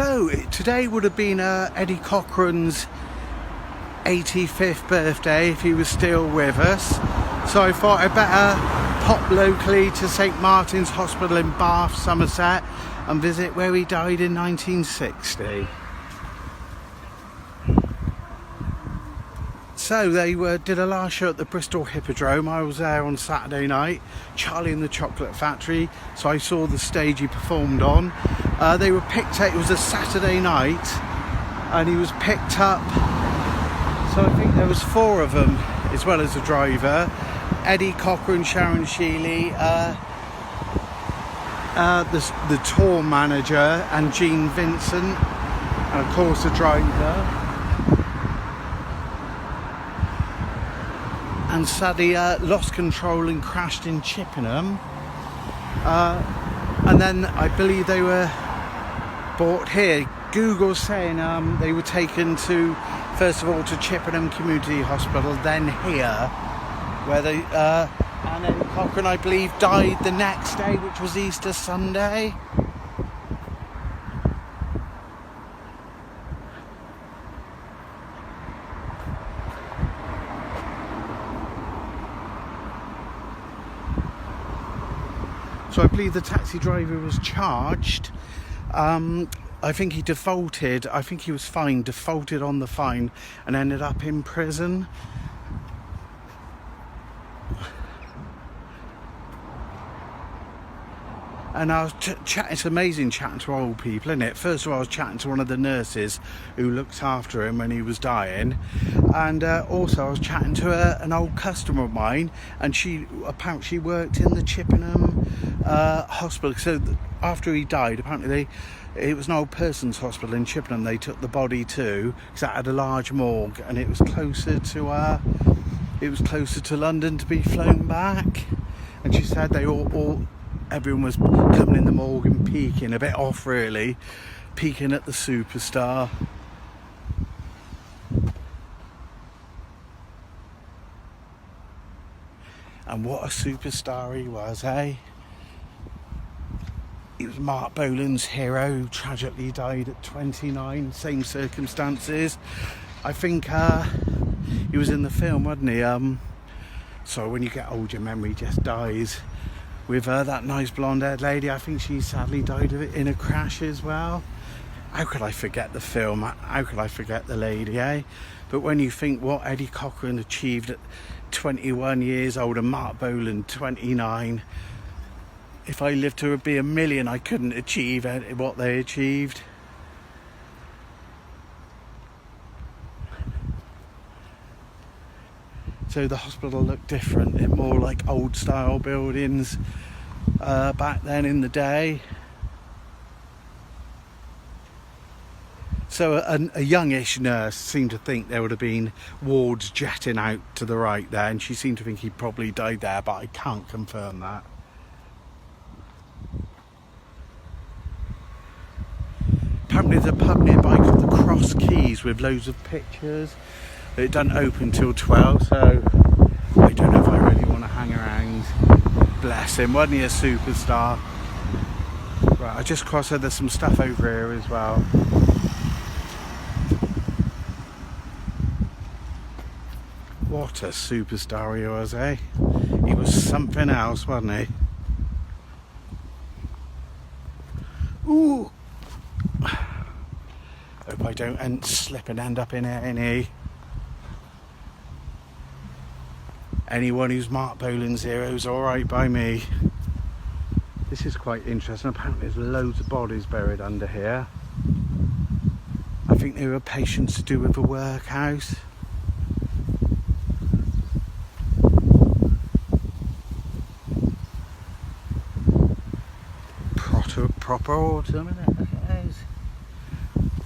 So today would have been Eddie Cochran's 85th birthday if he was still with us. So I thought I'd better pop locally to St Martin's Hospital in Bath, Somerset, and visit where he died in 1960. So they did a last show at the Bristol Hippodrome. I was there on Saturday night, Charlie and the Chocolate Factory, so I saw the stage he performed on. They were picked up, it was a Saturday night, and he was picked up, so I think there was 4 of them, as well as the driver. Eddie Cochran, Sharon Sheely, the tour manager, and Jean Vincent, and of course the driver. And sadly lost control and crashed in Chippenham. And then I believe they were brought here. Google's saying they were taken to, first of all, to Chippenham Community Hospital, then here, where they, and Eddie Cochran, I believe, died the next day, which was Easter Sunday. So I believe the taxi driver was charged. I think he defaulted. I think he was fined, defaulted on the fine, and ended up in prison. And I was chatting, it's amazing chatting to old people, isn't it? First of all, I was chatting to one of the nurses who looked after him when he was dying. And also I was chatting to an old customer of mine, and she apparently worked in the Chippenham hospital. So after he died, apparently it was an old person's hospital in Chippenham they took the body to, because that had a large morgue, and it was closer to London to be flown back. And she said they everyone was coming in the morgue and peeking, a bit off really, peeking at the superstar. And what a superstar he was, eh? He was Mark Bolan's hero, who tragically died at 29, same circumstances. I think he was in the film, wasn't he? So when you get old, your memory just dies. With that nice blonde-haired lady, I think she sadly died of it in a crash as well. How could I forget the film? How could I forget the lady, eh? But when you think what Eddie Cochran achieved at 21 years old and Mark Bolan 29, if I lived to be a million, I couldn't achieve what they achieved. So the hospital looked different, more like old style buildings back then in the day. So a youngish nurse seemed to think there would have been wards jetting out to the right there, and she seemed to think he probably died there, but I can't confirm that. Apparently there's a pub nearby called the Cross Keys with loads of pictures. It doesn't open till 12, so I don't know if I really want to hang around. Bless him, wasn't he a superstar? Right, I just crossed, there's some stuff over here as well. What a superstar he was, eh? He was something else, wasn't he? Ooh! Hope I don't slip and end up in A&E. Anyone who's Mark Bolan's hero is alright by me. This is quite interesting. Apparently there's loads of bodies buried under here. I think they were patients to do with the workhouse. Proper autumn, isn't it?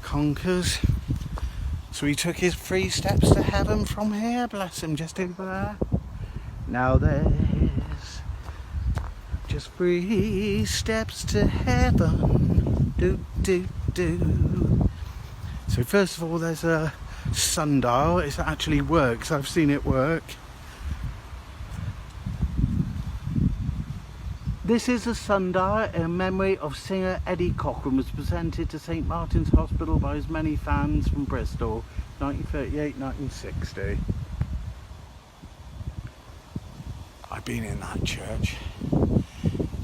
Conkers. So he took his 3 steps to heaven from here, bless him, just over there. Now there's just 3 steps to heaven. Do, do, do. So first of all, there's a sundial. It actually works. I've seen it work. This is a sundial in memory of singer Eddie Cochran, was presented to St Martin's Hospital by his many fans from Bristol, 1938-1960. I've been in that church.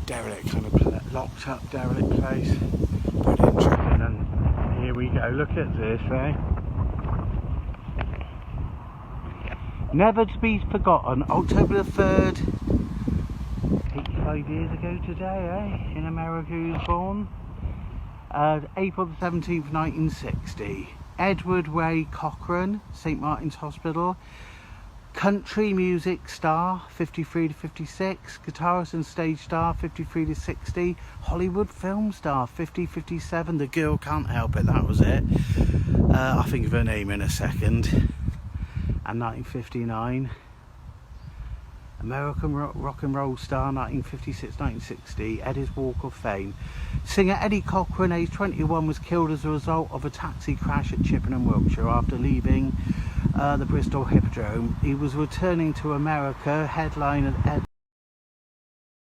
Derelict, kind of locked up derelict place. But interesting, and here we go. Look at this, eh? Never to be forgotten, October the 3rd, 85 years ago today, eh? In America he was born. April the 17th, 1960. Edward Ray Cochran, St Martin's Hospital. Country music star, 53 to 56. Guitarist and stage star, 53 to 60. Hollywood film star, 50-57. The Girl Can't Help It, that was it. I'll think of her name in a second. And 1959. American rock and roll star, 1956-1960. Eddie's Walk of Fame. Singer Eddie Cochran, age 21, was killed as a result of a taxi crash at Chippenham, Wiltshire, after leaving the Bristol Hippodrome. He was returning to America, headline an Ed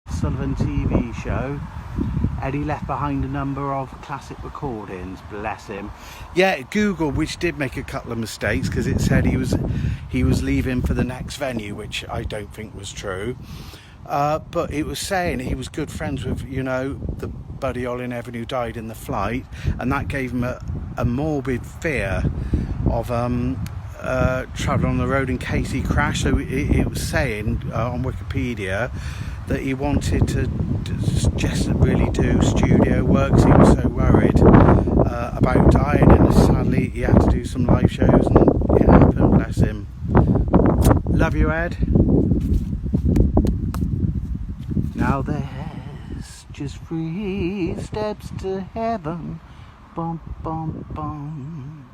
Sullivan TV show. Eddie left behind a number of classic recordings, bless him. Yeah, Google, which did make a couple of mistakes, because it said he was leaving for the next venue, which I don't think was true. But it was saying he was good friends with, you know, the Buddy Holly and everyone who died in the flight, and that gave him a morbid fear of travelling on the road in case he crashed. So it was saying on Wikipedia that he wanted to just really do studio work, because he was so worried about dying, and sadly he had to do some live shows, and it happened, bless him. Love you, Ed. Now there's just 3 steps to heaven, bum bum bum.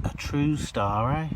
A true star, eh?